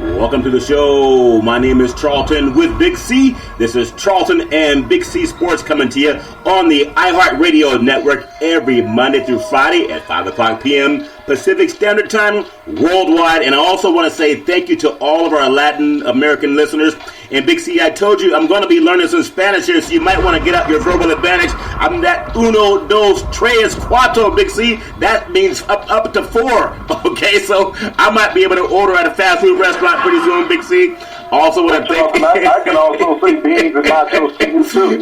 Welcome to the show. My name is Charlton with Big C. This is Charlton and Big C Sports coming to you on the iHeartRadio network every Monday through Friday at 5 o'clock p.m. Pacific Standard Time worldwide. And I also want to say thank you to all of our Latin American listeners. And Big C, I told you I'm going to be learning some Spanish here, so you might want to get out your verbal advantage. I'm that uno, dos, tres, cuatro, Big C. That means up to 4. Okay, so I might be able to order at a fast food restaurant pretty soon, Big C. Also want to thank I can also say beans and nachos to you too.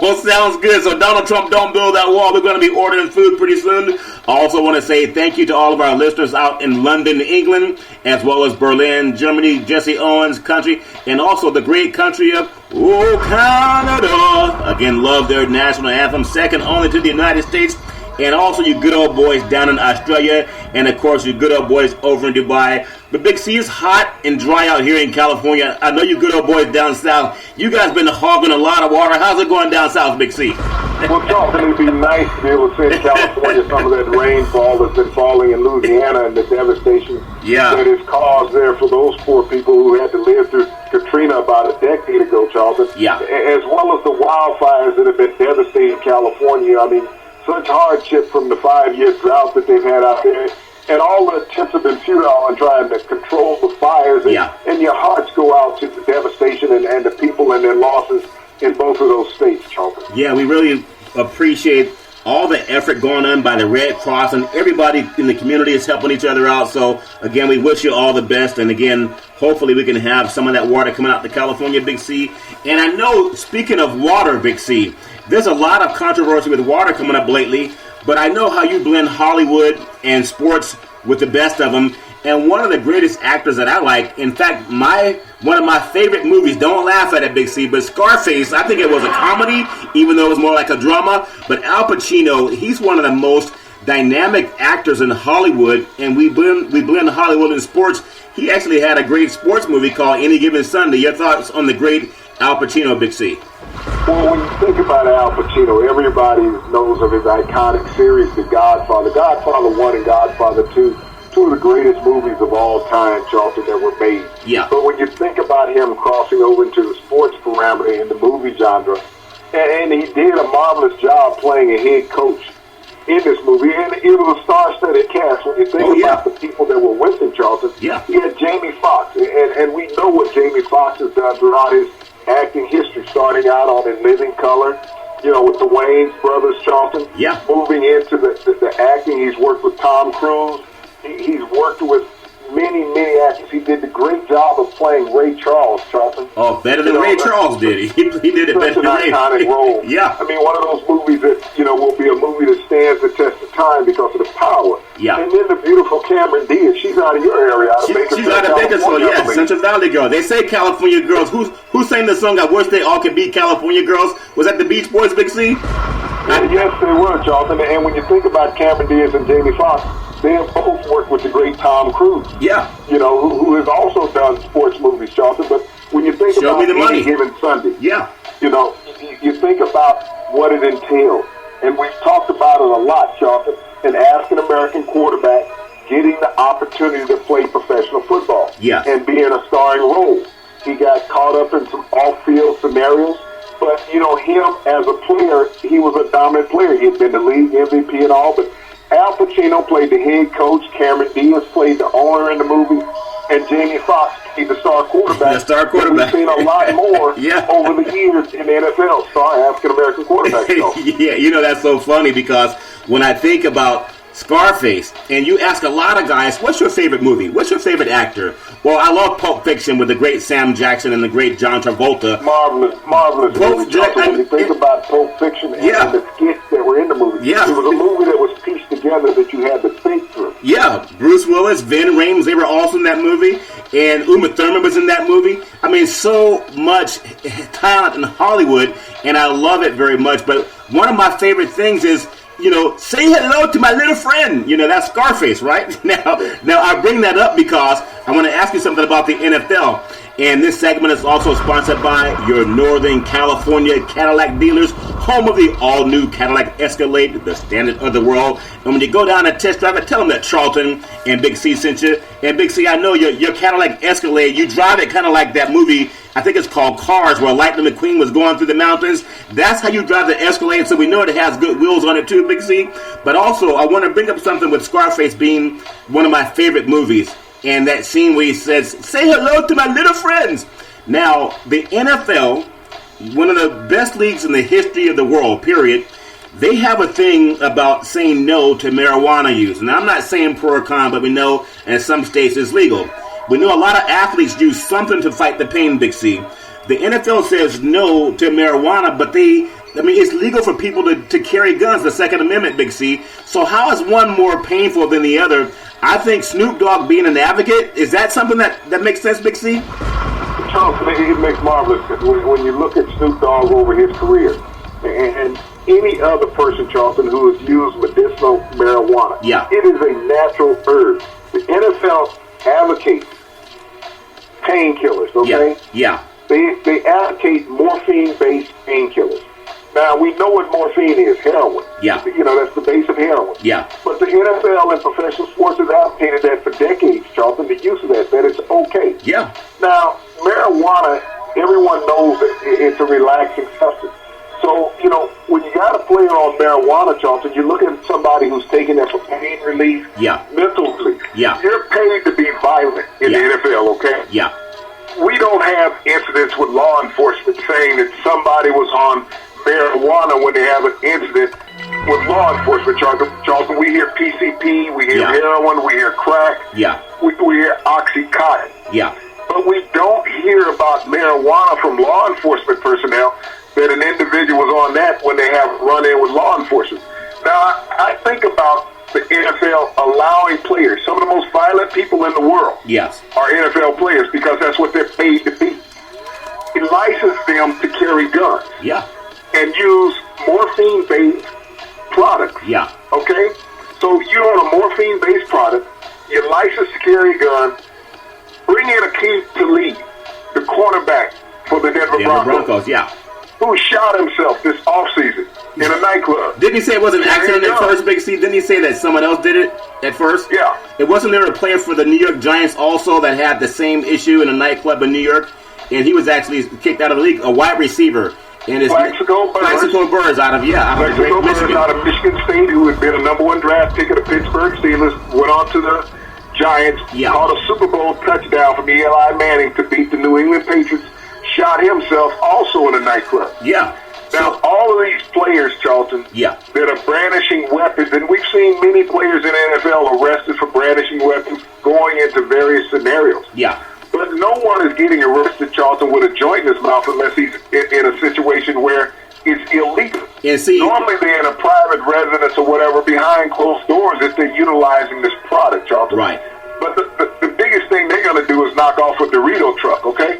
Well, sounds good. So Donald Trump, don't build that wall. We're going to be ordering food pretty soon. I also want to say thank you to all of our listeners out in London, England, as well as Berlin, Germany, Jesse Owens' country, and also the great country of Canada. Again, love their national anthem, second only to the United States. And also you good old boys down in Australia, and of course you good old boys over in Dubai. But Big C, is hot and dry out here in California. I know you good old boys down south. You guys been hogging a lot of water. How's it going down south, Big C? Well, Charlton, it'd be nice to be able to see in California some of that rainfall that's been falling in Louisiana and the devastation that is caused there for those poor people who had to live through Katrina about a decade ago, Charlton. As well as the wildfires that have been devastating California. I mean, such hardship from the 5-year drought that they've had out there. And all the attempts have been futile in trying to control the fires. And your hearts go out to the devastation and the people and their losses in both of those states, Charlton. Yeah, we really appreciate all the effort going on by the Red Cross, and everybody in the community is helping each other out. So, again, we wish you all the best. And, again, hopefully we can have some of that water coming out to California, Big C. And I know, speaking of water, Big C, there's a lot of controversy with water coming up lately, but I know how you blend Hollywood and sports with the best of them. And one of the greatest actors that I like, in fact, one of my favorite movies, don't laugh at it, Big C, but Scarface, I think it was a comedy, even though it was more like a drama. But Al Pacino, he's one of the most dynamic actors in Hollywood, and we blend Hollywood and sports. He actually had a great sports movie called Any Given Sunday. Your thoughts on the great Al Pacino, Big C? Well, when you think about Al Pacino, everybody knows of his iconic series, The Godfather. Godfather 1 and Godfather 2. Two of the greatest movies of all time, Charlton, that were made. But when you think about him crossing over into the sports parameter in the movie genre, and he did a marvelous job playing a head coach in this movie, and it was a star-studded cast. When you think about the people that were with him, Charlton, he had Jamie Foxx, and we know what Jamie Foxx has done throughout his acting history, starting out on In Living Color, with the Wayans brothers, Charlton, moving into the acting. He's worked with Tom Cruise. He's worked with many actors. He did the great job of playing Ray Charles, Charlton. Oh, better than Ray Charles did. He did it better than Ray. Such an iconic role. I mean, one of those movies that, will be a movie that stands the test of time because of the power. And then the beautiful Cameron Diaz. She's out of your area. She's out of Bakersfield, Central Valley girl. They say California girls. Who sang the song, I Wish They All Could Be California Girls? Was that the Beach Boys, Big C? Yes, they were, Charlton. And when you think about Cameron Diaz and Jamie Foxx, they have both worked with the great Tom Cruise. Who has also done sports movies, Charlton. But when you think about Any Given Sunday, you think about what it entails. And we've talked about it a lot, Charlton. An African-American quarterback getting the opportunity to play professional football and be in a starring role. He got caught up in some off-field scenarios. But, him as a player, he was a dominant player. He had been the league MVP and all, but Al Pacino played the head coach, Cameron Diaz played the owner in the movie, and Jamie Foxx played the star quarterback. We've seen a lot more over the years in the NFL, star African-American quarterbacks. That's so funny because when I think about Scarface, and you ask a lot of guys, what's your favorite movie? What's your favorite actor? Well, I love Pulp Fiction with the great Sam Jackson and the great John Travolta. Marvelous movie. When you think about Pulp Fiction and the skits that were in the movie, it was a movie that was pieced together that you had to think through. Bruce Willis, Vin Rames, they were also in that movie, and Uma Thurman was in that movie. I mean, so much talent in Hollywood, and I love it very much. But one of my favorite things is, say hello to my little friend. That's Scarface, right? Now I bring that up because I want to ask you something about the NFL. And this segment is also sponsored by your Northern California Cadillac dealers home of the all-new Cadillac Escalade, the standard of the world. And when you go down and test drive it, tell them that Charlton and Big C sent you. And Big C, I know your Cadillac Escalade, you drive it kind of like that movie, I think it's called Cars, where Lightning McQueen was going through the mountains. That's how you drive the Escalade, so we know it has good wheels on it too, Big C. But also, I want to bring up something with Scarface being one of my favorite movies. And that scene where he says, "Say hello to my little friends." Now, the NFL, one of the best leagues in the history of the world, period, they have a thing about saying no to marijuana use. And I'm not saying pro or con, but we know in some states it's legal. We know a lot of athletes use something to fight the pain, Big C. The NFL says no to marijuana, but it's legal for people to carry guns, the Second Amendment, Big C. So how is one more painful than the other? I think Snoop Dogg being an advocate, is that something that makes sense, Big C? Charles, it makes marvelous sense. When you look at Snoop Dogg over his career, and any other person, Charlton, who has used medicinal marijuana, it is a natural herb. The NFL advocates painkillers, okay? Yeah. They advocate morphine-based painkillers. Now, we know what morphine is, heroin. Yeah. You know, that's the base of heroin. Yeah. But the NFL and professional sports has advocated that for decades, Charlton, the use of that it's okay. Yeah. Now, marijuana, everyone knows that it's a relaxing substance. So, you know, when you got a player on marijuana, Charlton, you look at somebody who's taking that for pain relief, mental relief. Yeah. You're paid to be violent in the NFL, okay? Yeah. We don't have incidents with law enforcement saying that somebody was on marijuana when they have an incident with law enforcement, Charlton. We hear PCP, we hear heroin, we hear crack, we hear Oxycontin. Yeah. But we don't hear about marijuana from law enforcement personnel that an individual was on that when they have run-in with law enforcement. Now, I think about the NFL allowing players, some of the most violent people in the world are NFL players because that's what they're paid to be. It licenses them to carry guns and use morphine-based products. Yeah. Okay? So you're on a morphine-based product, you're licensed to carry a gun, bring in Akeem Talib, the cornerback for the Denver Broncos. Who shot himself this offseason in a nightclub. Didn't he say it was an accident at first, Big C? Didn't he say that someone else did it at first? Yeah. It wasn't there a player for the New York Giants also that had the same issue in a nightclub in New York? And he was actually kicked out of the league, a wide receiver. And Plaxico Burress out of Michigan. Out of Michigan State, who had been a #1 draft pick of the Pittsburgh Steelers, went on to the Giants, caught a Super Bowl touchdown from Eli Manning to beat the New England Patriots, shot himself also in a nightclub. Yeah. Now, all of these players, Charlton, that are brandishing weapons, and we've seen many players in the NFL arrested for brandishing weapons going into various scenarios. Yeah. But no one is getting arrested, Charlton, with a joint in his mouth unless he's in a situation where it's illegal. Normally they're in a private residence or whatever behind closed doors if they're utilizing this product, Charlton. Right. But the biggest thing they're going to do is knock off a Dorito truck, okay?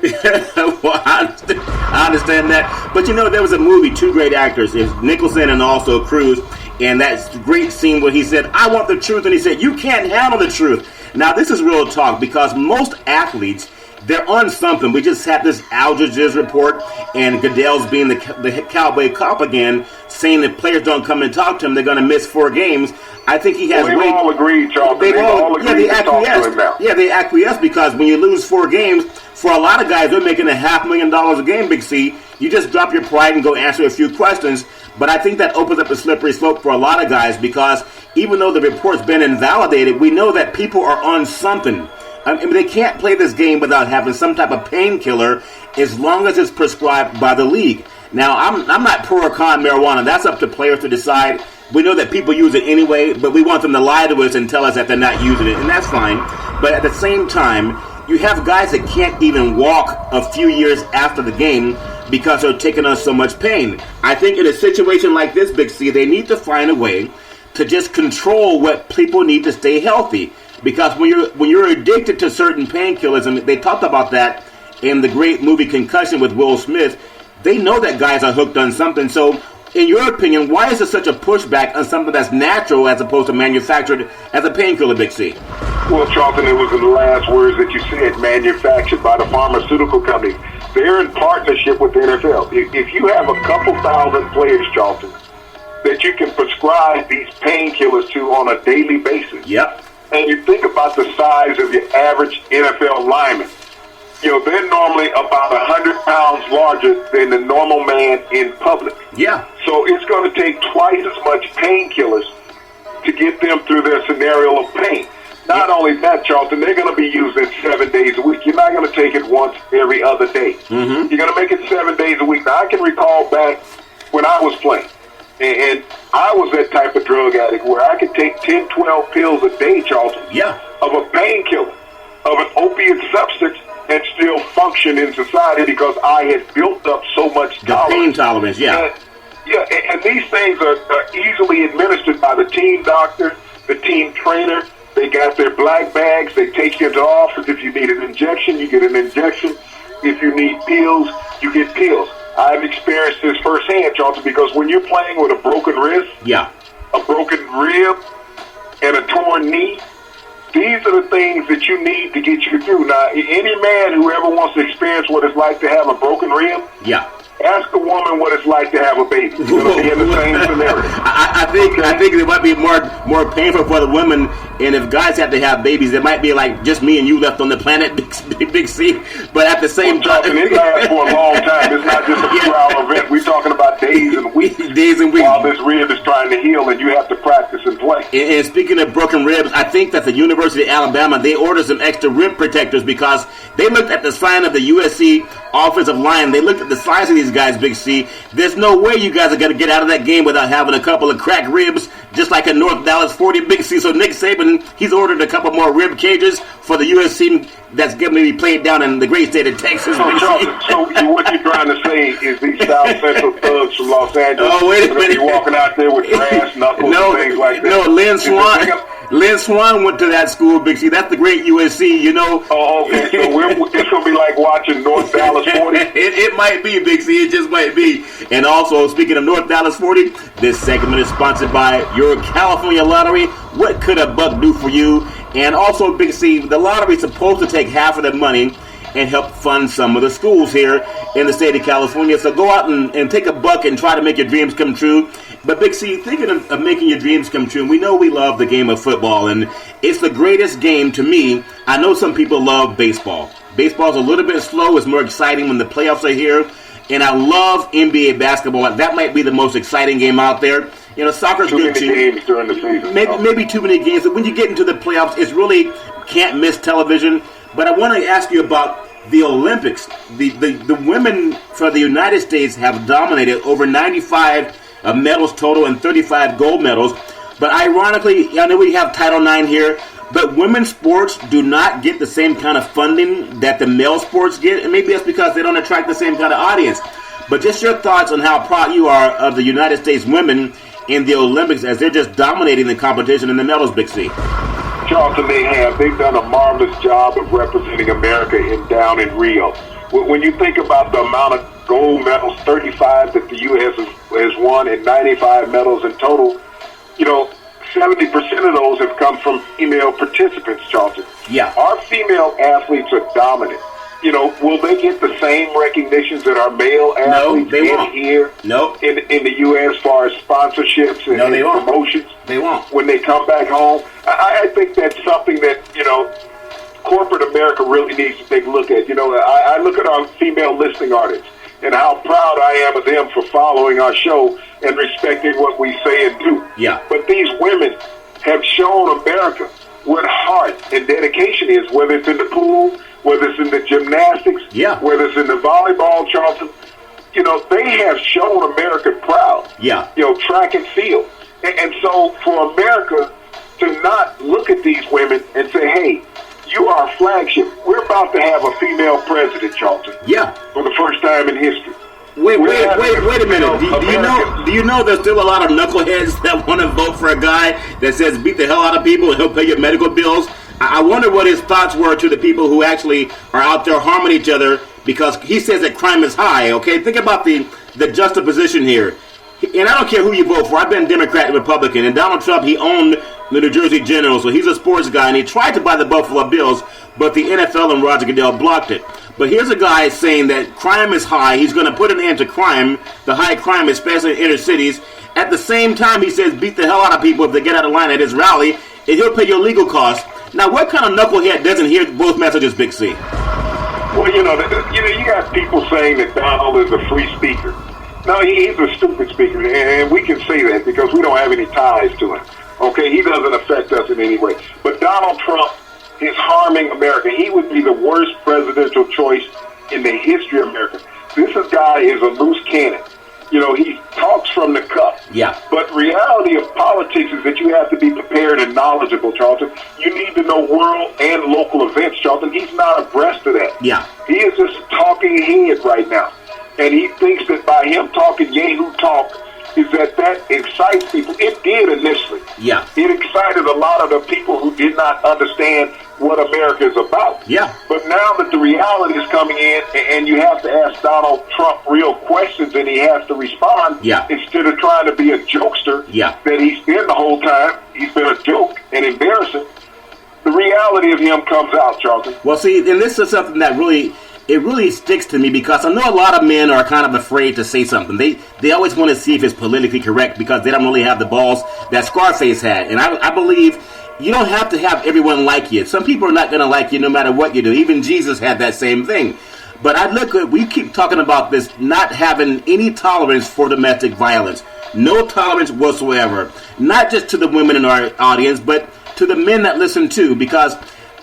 Well, I understand that. But, you know, there was a movie, two great actors, it's Nicholson and also Cruz, and that great scene where he said, "I want the truth," and he said, "You can't handle the truth." Now, this is real talk because most athletes, they're on something. We just had this Aldridge's report, and Goodell's being the cowboy cop again, saying if players don't come and talk to him, they're going to miss 4 games. I think he has. They all agreed, Charlton. They all agreed to talk to him now. Yeah, they acquiesce because when you lose 4 games, for a lot of guys, they're making $500,000 a game, Big C. You just drop your pride and go answer a few questions. But I think that opens up a slippery slope for a lot of guys because even though the report's been invalidated, we know that people are on something. I mean, they can't play this game without having some type of painkiller as long as it's prescribed by the league. Now, I'm not pro or con marijuana. That's up to players to decide. We know that people use it anyway, but we want them to lie to us and tell us that they're not using it, and that's fine. But at the same time, you have guys that can't even walk a few years after the game because they're taking on so much pain. I think in a situation like this, Big C, they need to find a way to just control what people need to stay healthy. Because when you're addicted to certain painkillers, and they talked about that in the great movie Concussion with Will Smith, they know that guys are hooked on something. So, in your opinion, why is there such a pushback on something that's natural as opposed to manufactured as a painkiller, Big C? Well, Charlton, it was in the last words that you said, manufactured by the pharmaceutical companies. they're in partnership with the NFL. If you have a couple thousand players, Charlton, that you can prescribe these painkillers to on a daily basis. Yep. And you think about the size of your average NFL lineman. They're normally about 100 pounds larger than the normal man in public. Yeah. So it's going to take twice as much painkillers to get them through their scenario of pain. Not only that, Charlton, they're going to be using 7 days a week. You're not going to take it once every other day. Mm-hmm. You're going to make it 7 days a week. Now, I can recall back when I was playing, and I was that type of drug addict where I could take 10, 12 pills a day, Charlton, of a painkiller, of an opiate substance, and still function in society because I had built up so much tolerance. Pain tolerance, and these things are easily administered by the team doctor, the team trainer. They got their black bags. They take you into the office. If you need an injection, you get an injection. If you need pills, you get pills. I've experienced this firsthand, Charlton, because when you're playing with a broken wrist, a broken rib, and a torn knee, these are the things that you need to get you through. Now, any man who ever wants to experience what it's like to have a broken rib, ask a woman what it's like to have a baby. It's going to be in the same scenario. I think it might be more painful for the women, and if guys have to have babies, it might be like just me and you left on the planet, Big C. But at the same time, it lasts for a long time. It's not just a few-hour event. We're talking about days and weeks. While this rib is trying to heal, and you have to practice and play. And speaking of broken ribs, I think that the University of Alabama, they ordered some extra rib protectors because they looked at the sign of the USC offensive line. They looked at the size of these guys, Big C. There's no way you guys are going to get out of that game without having a couple of cracked ribs, just like a North Dallas 40, Big C. So Nick Saban, he's ordered a couple more rib cages for the USC that's going to be played down in the great state of Texas. So what you're trying to say is these South Central thugs from Los Angeles wait a minute. You're walking out there with brass knuckles and things like that. No, Lynn Swan went to that school, Big C. That's the great USC, Oh, okay. So it's going to be like watching North Dallas 40? It might be, Big C. It just might be. And also, speaking of North Dallas 40, this segment is sponsored by your California Lottery. What could a buck do for you? And also, Big C, the lottery is supposed to take half of the money and help fund some of the schools here in the state of California. So go out and take a buck and try to make your dreams come true. But Big C, thinking of making your dreams come true, we know we love the game of football, and it's the greatest game to me. I know some people love baseball. Baseball's a little bit slow. It's more exciting when the playoffs are here. And I love NBA basketball. That might be the most exciting game out there. Soccer's good too. Too many games during the season. Maybe too many games. But when you get into the playoffs, it's really can't miss television. But I want to ask you about the Olympics. The women for the United States have dominated over 95 medals total and 35 gold medals. But ironically, I know we have Title IX here, but women's sports do not get the same kind of funding that the male sports get. And maybe that's because they don't attract the same kind of audience. But just your thoughts on how proud you are of the United States women in the Olympics as they're just dominating the competition in the medals, Big C. Charlton, they've done a marvelous job of representing America down in Rio. When you think about the amount of gold medals, 35 that the U.S. has won and 95 medals in total, 70% of those have come from female participants, Charlton. Yeah. Our female athletes are dominant. Will they get the same recognitions that our male athletes get here in the U.S. as far as sponsorships and promotions? They won't. When they come back home, I think that's something that, corporate America really needs to take a look at. I look at our female listening artists and how proud I am of them for following our show and respecting what we say and do. Yeah. But these women have shown America what heart and dedication is, whether it's in the pool, whether it's in the gymnastics, whether it's in the volleyball, Charlton. They have shown America proud. Yeah. Track and field. And so for America to not look at these women and say, hey, you are a flagship. We're about to have a female president, Charlton. Yeah. For the first time in history. Wait a minute. Do you know there's still a lot of knuckleheads that want to vote for a guy that says beat the hell out of people and he'll pay your medical bills? I wonder what his thoughts were to the people who actually are out there harming each other because he says that crime is high, okay? Think about the juxtaposition here. And I don't care who you vote for. I've been Democrat and Republican. And Donald Trump, he owned the New Jersey Generals, so he's a sports guy, and he tried to buy the Buffalo Bills, but the NFL and Roger Goodell blocked it. But here's a guy saying that crime is high. He's going to put an end to crime, the high crime, especially in inner cities. At the same time, he says beat the hell out of people if they get out of line at his rally, and he'll pay your legal costs. Now, what kind of knucklehead doesn't hear both messages, Big C? Well, you got people saying that Donald is a free speaker. No, he's a stupid speaker, and we can say that because we don't have any ties to him. Okay, he doesn't affect us in any way. But Donald Trump is harming America. He would be the worst presidential choice in the history of America. This guy is a loose cannon. He talks from the cup. Yeah. But reality of politics is that you have to be prepared and knowledgeable, Charlton. You need to know world and local events, Charlton. He's not abreast of that. Yeah. He is just a talking head right now. And he thinks that by him talking Yahoo talk is that excites people. It did initially. Yeah. It excited a lot of the people who did not understand what America is about. Yeah. But now that the reality is coming in and you have to ask Donald Trump real questions and he has to respond, yeah, instead of trying to be a jokester, yeah, that he's been the whole time, he's been a joke and embarrassing, the reality of him comes out, Charlton. Well, see, and this is something that really sticks to me because I know a lot of men are kind of afraid to say something. They always want to see if it's politically correct because they don't really have the balls that Scarface had. And I believe you don't have to have everyone like you. Some people are not going to like you no matter what you do. Even Jesus had that same thing. But we keep talking about this not having any tolerance for domestic violence. No tolerance whatsoever. Not just to the women in our audience, but to the men that listen too. Because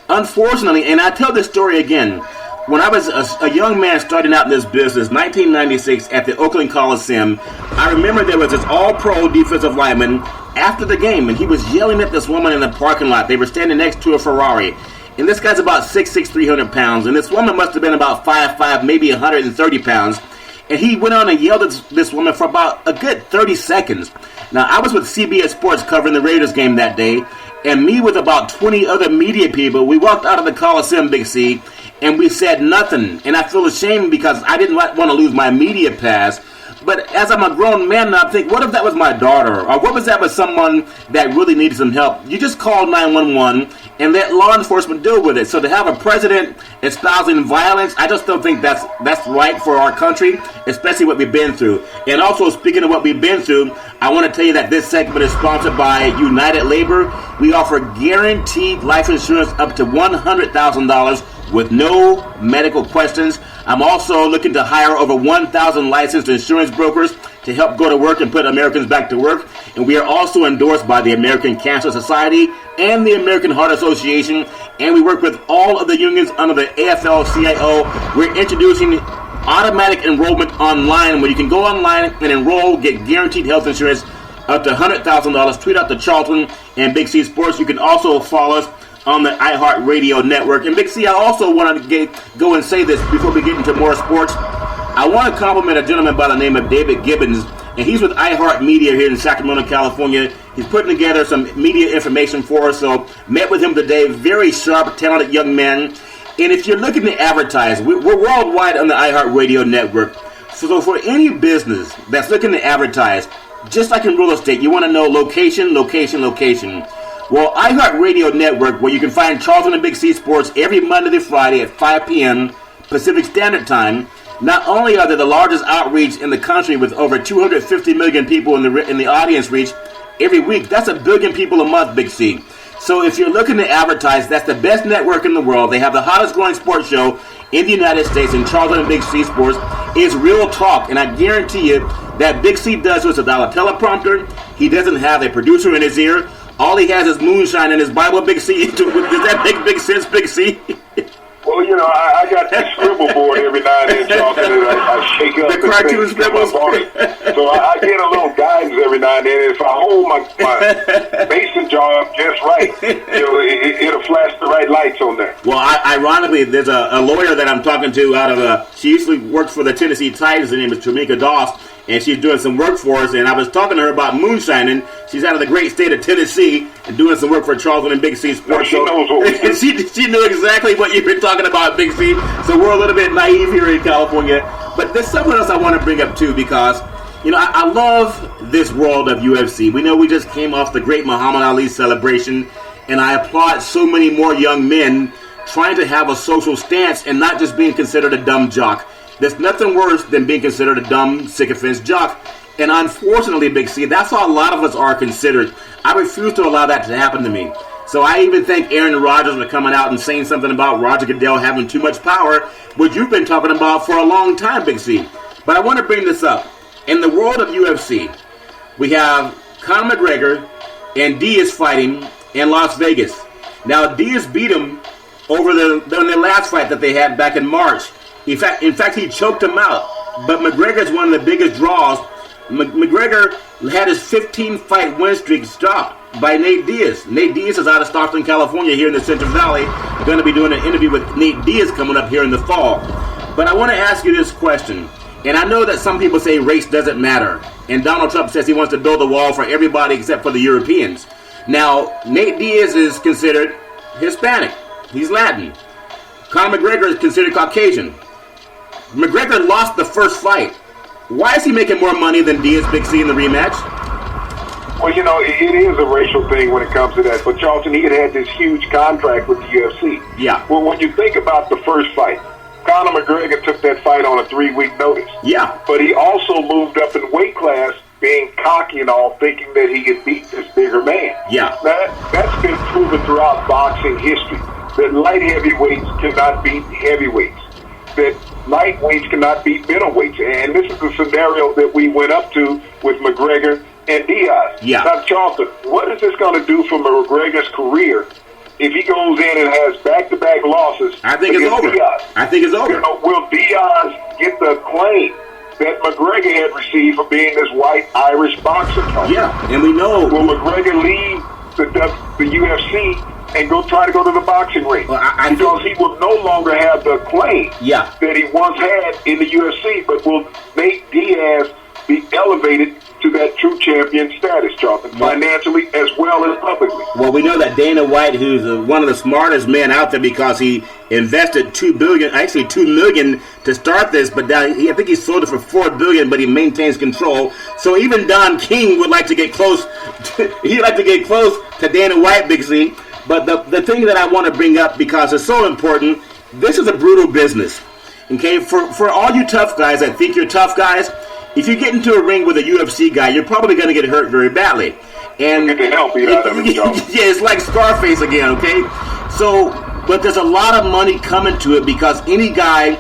unfortunately, and I tell this story again, when I was a young man starting out in this business, 1996 at the Oakland Coliseum, I remember there was this all-pro defensive lineman after the game, and he was yelling at this woman in the parking lot. They were standing next to a Ferrari. And this guy's about 6'6", 300 pounds, and this woman must have been about 5'5", maybe 130 pounds. And he went on and yelled at this woman for about a good 30 seconds. Now, I was with CBS Sports covering the Raiders game that day, and me with about 20 other media people, we walked out of the Coliseum, Big C, and we said nothing. And I feel ashamed because I didn't want to lose my media pass. But as I'm a grown man now, I think, what if that was my daughter? Or what was that with someone that really needed some help? You just call 911 and let law enforcement deal with it. So to have a president espousing violence, I just don't think that's right for our country, especially what we've been through. And also, speaking of what we've been through, I want to tell you that this segment is sponsored by United Labor. We offer guaranteed life insurance up to $100,000 with no medical questions. I'm also looking to hire over 1,000 licensed insurance brokers to help go to work and put Americans back to work. And we are also endorsed by the American Cancer Society and the American Heart Association. And we work with all of the unions under the AFL-CIO. We're introducing automatic enrollment online where you can go online and enroll, get guaranteed health insurance up to $100,000. Tweet out to Charlton and Big C Sports. You can also follow us on the iHeartRadio network. And Big C, I also want to go and say this before we get into more sports. I want to compliment a gentleman by the name of David Gibbons, and he's with iHeartMedia here in Sacramento, California. He's putting together some media information for us, so met with him today. Very sharp, talented young man. And if you're looking to advertise, we're worldwide on the iHeartRadio network. So for any business that's looking to advertise, just like in real estate, you want to know location, location, location. Well, iHeartRadio Network, where you can find Charlton and Big C Sports every Monday to Friday at 5 p.m. Pacific Standard Time. Not only are they the largest outreach in the country with over 250 million people in the audience reach every week, that's 1 billion people a month, Big C. So if you're looking to advertise, that's the best network in the world. They have the hottest growing sports show in the United States, and Charlton and Big C Sports is real talk. And I guarantee you that Big C does this without a teleprompter. He doesn't have a producer in his ear. All he has is moonshine in his Bible, Big C. Does that make big sense, Big C? Well, I got this scribble board every now and then, Charlton, that I shake up. The cartoon scribbles. So I get a little guidance every now and then. If I hold my mason jar up just right, it'll flash the right lights on there. Well, ironically, there's a lawyer that I'm talking to out of she usually works for the Tennessee Titans. Her name is Tamika Doss. And she's doing some work for us, and I was talking to her about moonshining. She's out of the great state of Tennessee and doing some work for Charlton and Big C Sports. She knows what we do. She knew exactly what you've been talking about, Big C. So we're a little bit naive here in California. But there's something else I want to bring up, too, because, I love this world of UFC. We know we just came off the great Muhammad Ali celebration, and I applaud so many more young men trying to have a social stance and not just being considered a dumb jock. There's nothing worse than being considered a dumb, sycophant jock. And unfortunately, Big C, that's how a lot of us are considered. I refuse to allow that to happen to me. So I even thank Aaron Rodgers for coming out and saying something about Roger Goodell having too much power, which you've been talking about for a long time, Big C. But I want to bring this up. In the world of UFC, we have Conor McGregor and Diaz fighting in Las Vegas. Now, Diaz beat him over their last fight that they had back in March. In fact, he choked him out. But McGregor is one of the biggest draws. McGregor had his 15-fight win streak stopped by Nate Diaz. Nate Diaz is out of Stockton, California, here in the Central Valley. Going to be doing an interview with Nate Diaz coming up here in the fall. But I want to ask you this question. And I know that some people say race doesn't matter. And Donald Trump says he wants to build a wall for everybody except for the Europeans. Now, Nate Diaz is considered Hispanic. He's Latin. Conor McGregor is considered Caucasian. McGregor lost the first fight. Why is he making more money than Diaz, Big C, in the rematch? Well, you know, it is a racial thing when it comes to that. But Charlton, he had this huge contract with the UFC. Yeah. Well, when you think about the first fight, Conor McGregor took that fight on a 3-week notice. Yeah. But he also moved up in weight class, being cocky and all, thinking that he could beat this bigger man. Yeah. That's been proven throughout boxing history, that light heavyweights cannot beat heavyweights, that lightweights cannot beat middleweights. And this is the scenario that we went up to with McGregor and Diaz. Yeah. Now, Charlton, what is this going to do for McGregor's career if he goes in and has back-to-back losses? I think it's over. Diaz? I think it's over. You know, will Diaz get the claim that McGregor had received for being this white Irish boxer? Yeah, and we know. Will McGregor leave the UFC and try to go to the boxing ring? Well, because he will no longer have the claim that he once had in the UFC. But will Nate Diaz be elevated to that true champion status, Charlton, financially as well as publicly? Well, we know that Dana White, who's one of the smartest men out there, because he invested $2 million to start this, but I think he sold it for $4 billion, but he maintains control. So even Don King would like to get close. He'd like to get close to Dana White, Big C. But the thing that I want to bring up, because it's so important, this is a brutal business. Okay, for all you tough guys that think you're tough guys, if you get into a ring with a UFC guy, you're probably going to get hurt very badly. And it's like Scarface again, okay? So, but there's a lot of money coming to it, because any guy,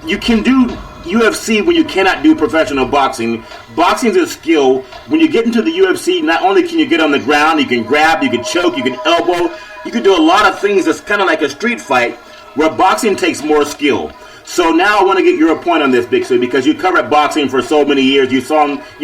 you can do UFC when you cannot do professional boxing. Boxing is a skill. When you get into the UFC, not only can you get on the ground, you can grab, you can choke, you can elbow, you can do a lot of things that's kind of like a street fight, where boxing takes more skill. So now I want to get your point on this, Big C, because you covered boxing for so many years. You've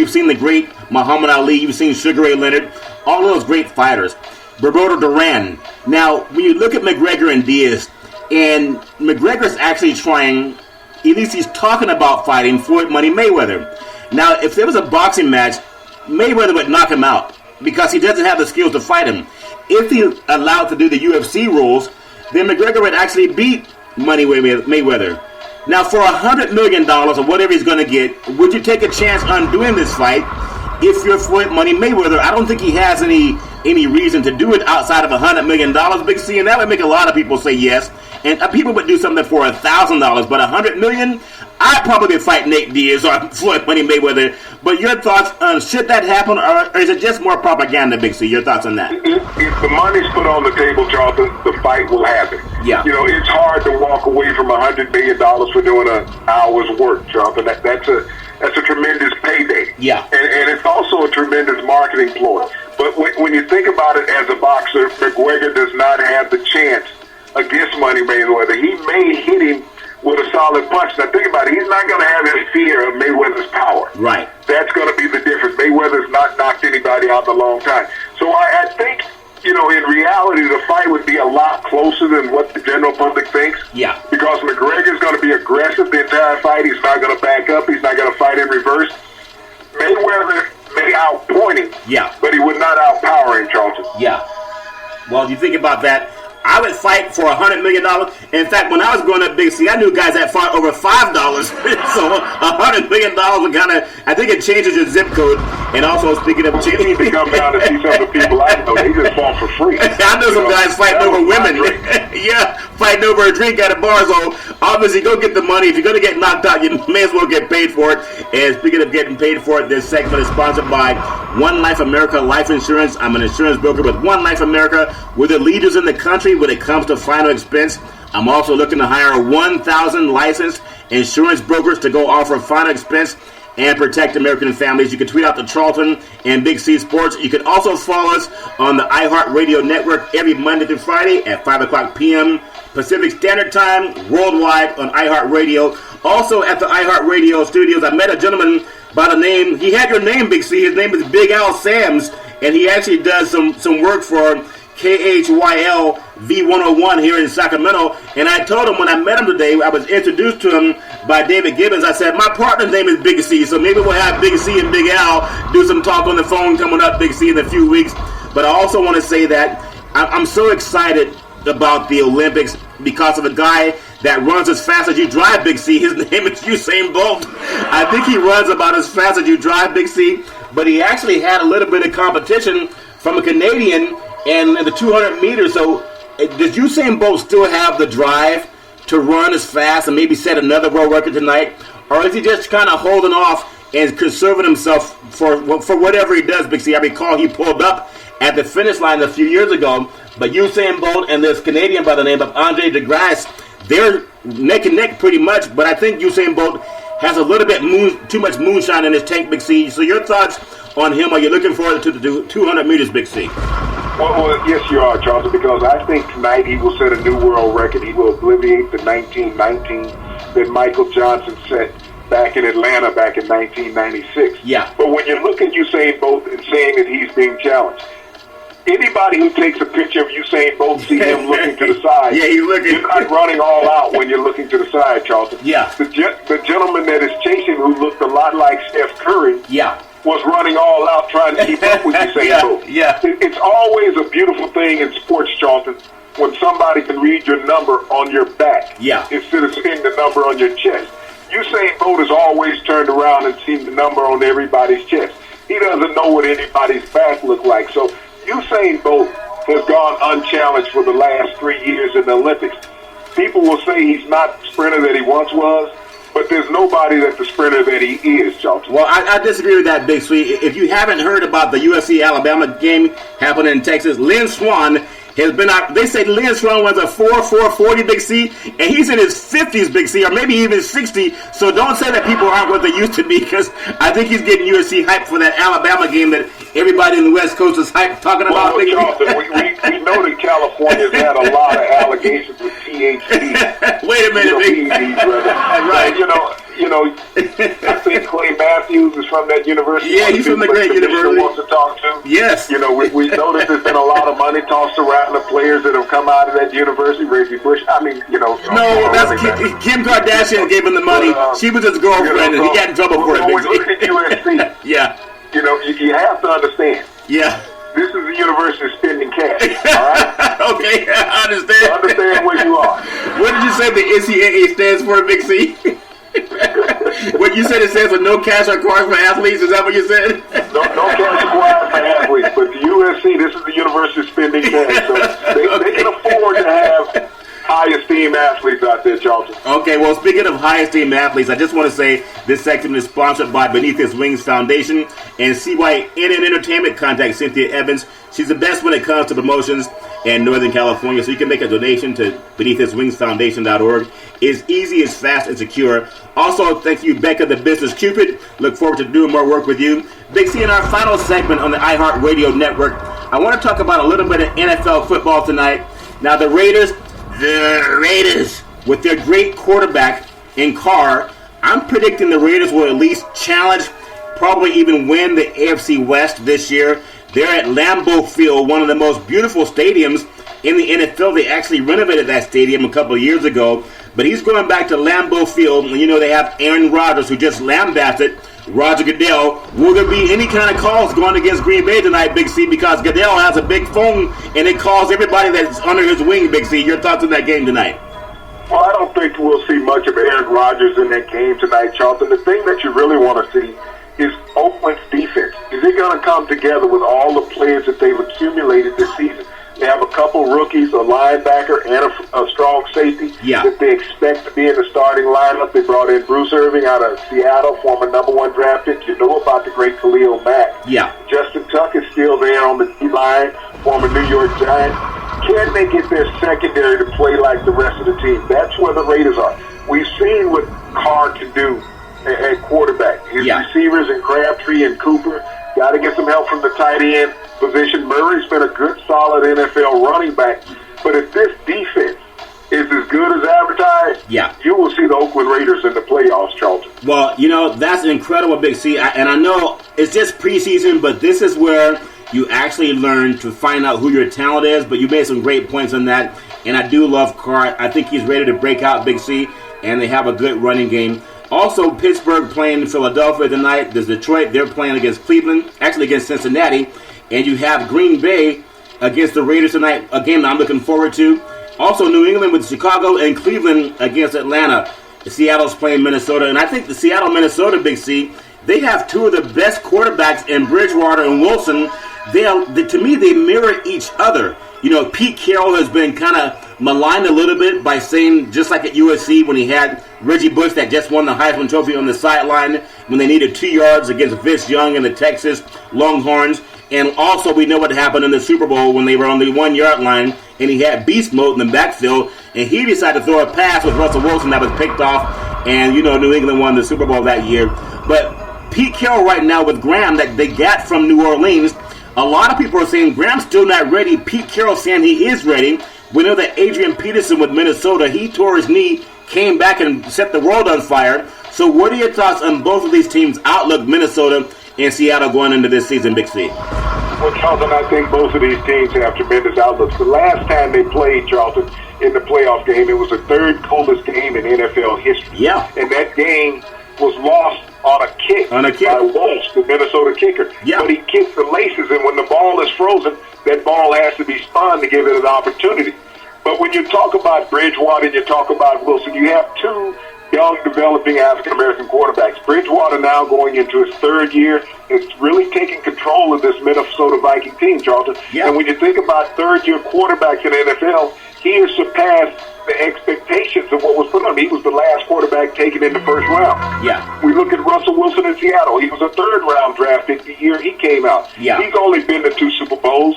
seen the great Muhammad Ali. You've seen Sugar Ray Leonard. All those great fighters. Roberto Duran. Now, when you look at McGregor and Diaz, and McGregor's actually trying, at least he's talking about fighting Floyd Money Mayweather. Now, if there was a boxing match, Mayweather would knock him out, because he doesn't have the skills to fight him. If he's allowed to do the UFC rules, then McGregor would actually beat Money Mayweather. Now, for $100 million or whatever he's going to get, would you take a chance on doing this fight? If you're Floyd Money Mayweather, I don't think he has any reason to do it outside of $100 million, Big C, and that would make a lot of people say yes. And people would do something for $1,000, but $100 million, I'd probably fight Nate Diaz or Floyd Money Mayweather. But your thoughts on, should that happen, or is it just more propaganda, Big C? Your thoughts on that? If the money's put on the table, Charlton, the fight will happen. Yeah. You know, it's hard to walk away from $100 million for doing an hour's work, Charlton. That's a tremendous payday. Yeah. And it's also a tremendous marketing ploy. But when you think about it as a boxer, McGregor does not have the chance against Money Mayweather. He may hit him with a solid punch. Now think about it. He's not going to have any fear of Mayweather's power. Right. That's going to be the difference. Mayweather's not knocked anybody out in a long time. So I think, you know, in reality, the fight would be a lot closer than what the general public thinks. Yeah. Because McGregor's going to be aggressive the entire fight. He's not going to back up. He's not going to fight in reverse. Mayweather may outpoint him. Yeah. But he would not outpower him, Charlton. Yeah. Well, you think about that. I would fight for $100 million. In fact, when I was growing up, Big C, I knew guys that fought over $5. So $100 million would kind of, I think it changes your zip code. And also, speaking of you need to come down and see some of the people I know. They just fought for free. I know some guys fighting over women. Yeah, fighting over a drink at a bar. So obviously, go get the money. If you're going to get knocked out, you may as well get paid for it. And speaking of getting paid for it, this segment is sponsored by One Life America Life Insurance. I'm an insurance broker with One Life America. We're the leaders in the country when it comes to final expense. I'm also looking to hire 1,000 licensed insurance brokers to go offer final expense and protect American families. You can tweet out to Charlton and Big C Sports. You can also follow us on the iHeartRadio network every Monday through Friday at 5 o'clock p.m. Pacific Standard Time, worldwide on iHeartRadio. Also at the iHeartRadio studios, I met a gentleman by the name, he had your name, Big C. His name is Big Al Sams, and he actually does some work for KHYL V101 here in Sacramento. And I told him when I met him today, I was introduced to him by David Gibbons. I said, my partner's name is Big C, so maybe we'll have Big C and Big Al do some talk on the phone coming up, Big C, in a few weeks. But I also want to say that I'm so excited about the Olympics because of a guy that runs as fast as you drive, Big C. His name is Usain Bolt. I think he runs about as fast as you drive, Big C. But he actually had a little bit of competition from a Canadian in the 200 meters. So does Usain Bolt still have the drive to run as fast and maybe set another world record tonight? Or is he just kind of holding off and conserving himself for whatever he does, Big C? I recall he pulled up at the finish line a few years ago. But Usain Bolt and this Canadian by the name of Andre DeGrasse, they're neck and neck pretty much. But I think Usain Bolt has a little bit too much moonshine in his tank, Big C. So your thoughts on him? Are you looking forward to the 200 meters, Big C? Well, yes, you are, Charlton, because I think tonight he will set a new world record. He will obliterate the 1919 that Michael Johnson set back in Atlanta back in 1996. Yeah. But when you look at Usain Bolt and saying that he's being challenged, anybody who takes a picture of Usain Bolt see him looking to the side. Yeah, he's looking. You're not running all out when you're looking to the side, Charlton. Yeah. The gentleman that is chasing, who looked a lot like Steph Curry, was running all out trying to keep up with Usain Bolt. Yeah. It's always a beautiful thing in sports, Charlton, when somebody can read your number on your back instead of seeing the number on your chest. Usain Bolt has always turned around and seen the number on everybody's chest. He doesn't know what anybody's back look like. So Usain Bolt has gone unchallenged for the last 3 years in the Olympics. People will say he's not the sprinter that he once was, but there's nobody that's the sprinter that he is, Charlton. Well, I disagree with that, Big Sweet. If you haven't heard about the USC-Alabama game happening in Texas, Lynn Swann has been out. They say Lynn Swann runs a 4.40, Big C, and he's in his 50s, Big C, or maybe even 60. So don't say that people aren't what they used to be, because I think he's getting USC hyped for that Alabama game that everybody in the West Coast is hyped talking about. Well, Charlton, we know that California's had a lot of allegations with THC. Wait a minute, Big C. Right. You know, I think Clay Matthews is from that university. Yeah, he's from the great university. Wants to talk to. Yes. You know, we know that there's been a lot of money tossed around the players that have come out of that university. Reggie Bush. I mean, you know. No, that's Kim Kardashian gave him the money. She was his girlfriend, and he got in trouble for it. When we look at USC, yeah. You know, you have to understand. Yeah. This is the university spending cash, all right? Okay, I understand. Understand where you are. What did you say the NCAA stands for, Big C? What you said it stands for no cash required for athletes? Is that what you said? No cash required for athletes, but the USC, this is the university spending cash, so they can afford to have high esteem athletes out there, Charlton. Okay, well, speaking of high esteem athletes, I just want to say this section is sponsored by Beneath His Wings Foundation and CYNN Entertainment. Contact Cynthia Evans. She's the best when it comes to promotions in Northern California, so you can make a donation to BeneathHisWingsFoundation.org. It's easy, it's fast, and secure. Also, thank you, Becca, the Business Cupid. Look forward to doing more work with you. Big C, in our final segment on the iHeartRadio network, I want to talk about a little bit of NFL football tonight. Now, the Raiders, with their great quarterback in Carr, I'm predicting the Raiders will at least challenge, probably even win the AFC West this year. They're at Lambeau Field, one of the most beautiful stadiums in the NFL. They actually renovated that stadium a couple of years ago. But he's going back to Lambeau Field, and you know they have Aaron Rodgers, who just lambasted Roger Goodell. Will there be any kind of calls going against Green Bay tonight, Big C? Because Goodell has a big phone, and it calls everybody that's under his wing, Big C. Your thoughts on that game tonight? Well, I don't think we'll see much of Aaron Rodgers in that game tonight, Charlton. The thing that you really want to see is Oakland's defense. Is it going to come together with all the players that they've accumulated this season? They have a couple couple rookies, a linebacker, and a strong safety that they expect to be in the starting lineup. They brought in Bruce Irving out of Seattle, former #1 draft pick. You know about the great Khalil Mack. Yeah. Justin Tuck is still there on the D-line, former New York Giant. Can they get their secondary to play like the rest of the team? That's where the Raiders are. We've seen what Carr can do at quarterback. His receivers in Crabtree and Cooper got to get some help from the tight end position. Murray's been a good, solid NFL running back. But if this defense is as good as advertised, you will see the Oakland Raiders in the playoffs, Charlton. Well, that's incredible, Big C. And I know it's just preseason, but this is where you actually learn to find out who your talent is. But you made some great points on that. And I do love Carr. I think he's ready to break out, Big C. And they have a good running game. Also, Pittsburgh playing Philadelphia tonight. There's Detroit. They're playing against Cleveland, actually against Cincinnati. And you have Green Bay against the Raiders tonight, a game that I'm looking forward to. Also, New England with Chicago and Cleveland against Atlanta. Seattle's playing Minnesota. And I think the Seattle-Minnesota, Big C, they have two of the best quarterbacks in Bridgewater and Wilson. To me, they mirror each other. Pete Carroll has been kind of maligned a little bit by saying, just like at USC when he had Reggie Bush that just won the Heisman Trophy on the sideline when they needed 2 yards against Vince Young and the Texas Longhorns. And also we know what happened in the Super Bowl when they were on the 1 yard line and he had beast mode in the backfield and he decided to throw a pass with Russell Wilson that was picked off and, New England won the Super Bowl that year. But Pete Carroll right now with Graham that they got from New Orleans, a lot of people are saying Graham's still not ready. Pete Carroll saying he is ready. We know that Adrian Peterson with Minnesota, he tore his knee, came back and set the world on fire. So what are your thoughts on both of these teams' outlook, Minnesota and Seattle, going into this season, Big C? Well, Charlton, I think both of these teams have tremendous outlooks. The last time they played, Charlton, in the playoff game, it was the third coldest game in NFL history. Yeah. And that game was lost on a kick by Walsh, the Minnesota kicker. Yeah. But he kicked the laces, and when the ball is frozen, that ball has to be spun to give it an opportunity. But when you talk about Bridgewater and you talk about Wilson, you have two young, developing African-American quarterbacks. Bridgewater now going into his third year is really taking control of this Minnesota Viking team, Charlton. Yeah. And when you think about third-year quarterbacks in the NFL, he has surpassed the expectations of what was put on him. He was the last quarterback taken in the first round. Yeah. We look at Russell Wilson in Seattle. He was a third-round draft pick the year he came out. Yeah. He's only been to 2 Super Bowls.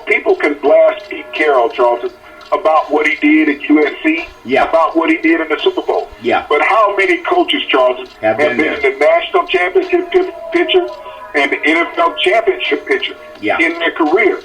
People can blast Pete Carroll, Charlton, about what he did at USC, about what he did in the Super Bowl. Yeah. But how many coaches, Charlton, have been in the national championship picture and the NFL championship picture in their career?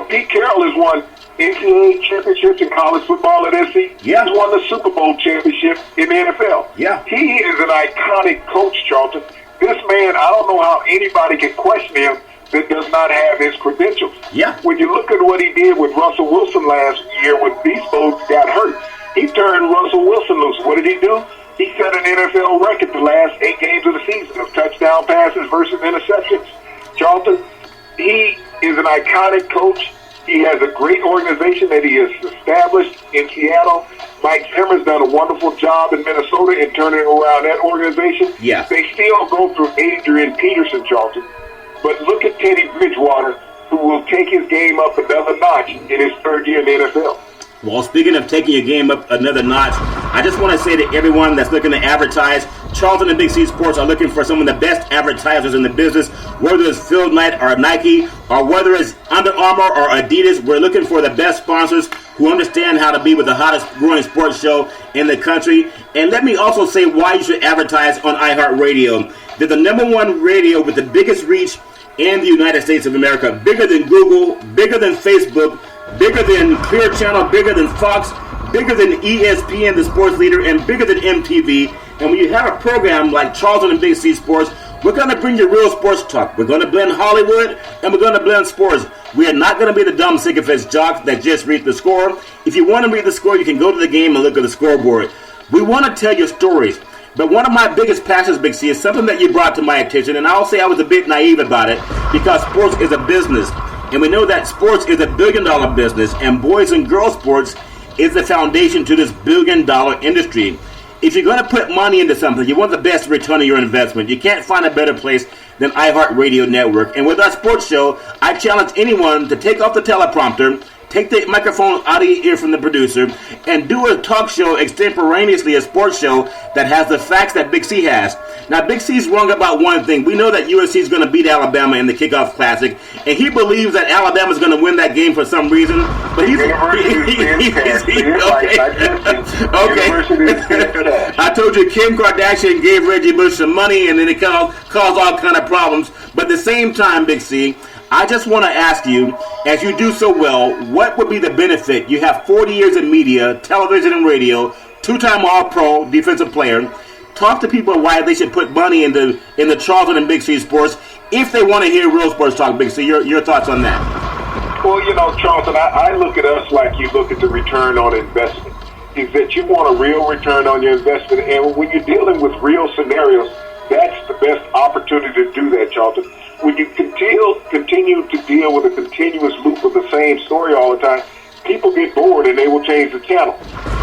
Pete Carroll has won NCAA championships in college football at SC. Yeah. He's won the Super Bowl championship in the NFL. Yeah. He is an iconic coach, Charlton. This man, I don't know how anybody can question him that does not have his credentials. Yeah. When you look at what he did with Russell Wilson last year when Beast Mode got hurt, he turned Russell Wilson loose. What did he do? He set an NFL record the last 8 games of the season of touchdown passes versus interceptions. Charlton, he is an iconic coach. He has a great organization that he has established in Seattle. Mike Zimmer's done a wonderful job in Minnesota in turning around that organization. Yeah. They still go through Adrian Peterson, Charlton. But look at Teddy Bridgewater, who will take his game up another notch in his third year in the NFL. Well, speaking of taking your game up another notch, I just want to say to everyone that's looking to advertise, Charlton and Big C Sports are looking for some of the best advertisers in the business, whether it's Phil Knight or Nike, or whether it's Under Armour or Adidas. We're looking for the best sponsors who understand how to be with the hottest growing sports show in the country. And let me also say why you should advertise on iHeartRadio. They're the #1 radio with the biggest reach in the United States of America. Bigger than Google, bigger than Facebook, bigger than Clear Channel, bigger than Fox, bigger than ESPN, the sports leader, and bigger than MTV. And when you have a program like Charlton and Big C Sports, we're going to bring you real sports talk. We're going to blend Hollywood, and we're going to blend sports. We are not going to be the dumb sycophants jocks that just read the score. If you want to read the score, you can go to the game and look at the scoreboard. We want to tell your stories. But one of my biggest passions, Big C, is something that you brought to my attention, and I'll say I was a bit naive about it, because sports is a business. And we know that sports is a billion-dollar business, and boys and girls sports is the foundation to this billion-dollar industry. If you're going to put money into something, you want the best return on your investment. You can't find a better place than iHeartRadio Network. And with our sports show, I challenge anyone to take off the teleprompter, take the microphone out of your ear from the producer, and do a talk show extemporaneously, a sports show that has the facts that Big C has. Now, Big C's wrong about one thing. We know that USC is going to beat Alabama in the Kickoff Classic, and he believes that Alabama is going to win that game for some reason. But he's okay. I told you Kim Kardashian gave Reggie Bush some money, and then it caused all kind of problems. But at the same time, Big C, I just want to ask you, as you do so well, what would be the benefit? You have 40 years in media, television and radio, two-time All-Pro defensive player. Talk to people why they should put money in the Charlton and Big C Sports if they want to hear real sports talk. Big C, your thoughts on that? Well, Charlton, I look at us like you look at the return on investment. Is that you want a real return on your investment, and when you're dealing with real scenarios, that's the best opportunity to do that, Charlton. When you continue to deal with a continuous loop of the same story all the time, people get bored and they will change the channel.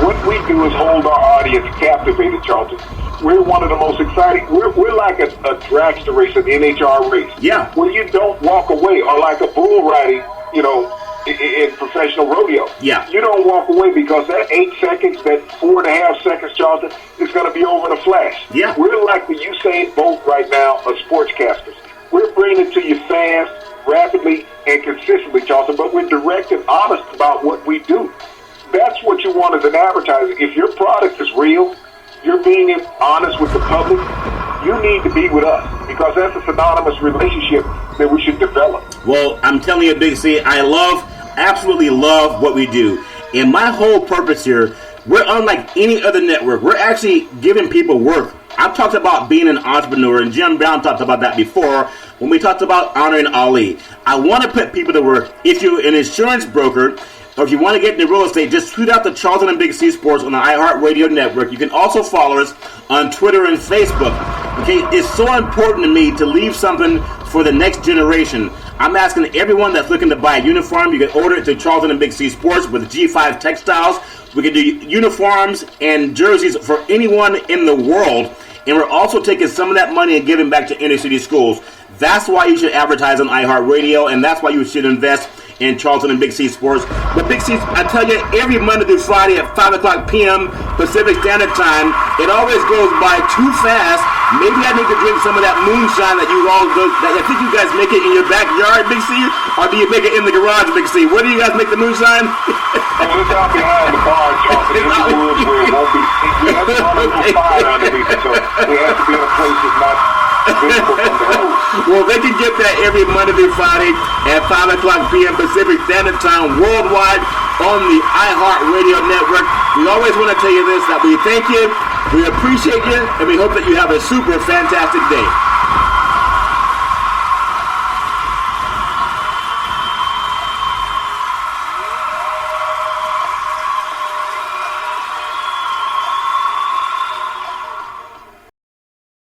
What we do is hold our audience captivated, Charlton. We're one of the most exciting. We're like a dragster race, an NHR race. Yeah. Where you don't walk away, or like a bull riding, in professional rodeo. Yeah. You don't walk away because that 8 seconds, that 4.5 seconds, Charlton, is going to be over in a flash. Yeah. We're like the Usain Bolt right now of sportscasters. We're bringing it to you fast, rapidly, and consistently, Charlton, but we're direct and honest about what we do. That's what you want as an advertiser. If your product is real, you're being honest with the public, you need to be with us because that's a synonymous relationship that we should develop. Well, I'm telling you, Big C, absolutely love what we do. And my whole purpose here, we're unlike any other network. We're actually giving people work. I've talked about being an entrepreneur, and Jim Brown talked about that before when we talked about honoring Ali. I want to put people to work. If you're an insurance broker, or if you want to get into real estate, just tweet out the Charlton and Big C Sports on the iHeartRadio network. You can also follow us on Twitter and Facebook. Okay, it's so important to me to leave something for the next generation. I'm asking everyone that's looking to buy a uniform, you can order it to Charlton and Big C Sports with G5 Textiles. We can do uniforms and jerseys for anyone in the world. And we're also taking some of that money and giving back to inner city schools. That's why you should advertise on iHeartRadio, and that's why you should invest in Charlton and Big C Sports. But Big C, I tell you, every Monday through Friday at 5 o'clock p.m. Pacific Standard Time, it always goes by too fast. Maybe I need to drink some of that moonshine that I think you guys make it in your backyard, Big C, or do you make it in the garage, Big C? Where do you guys make the moonshine? Well, it's out behind the bar, Charlton. In the woods where it won't be. We have to run a fire underneath it, so it has to be in a place that's not visible from the road. Well, they can get that every Monday through Friday at 5 o'clock p.m. Pacific Standard Time worldwide on the iHeartRadio network. We always want to tell you this, that we thank you, we appreciate you, and we hope that you have a super fantastic day.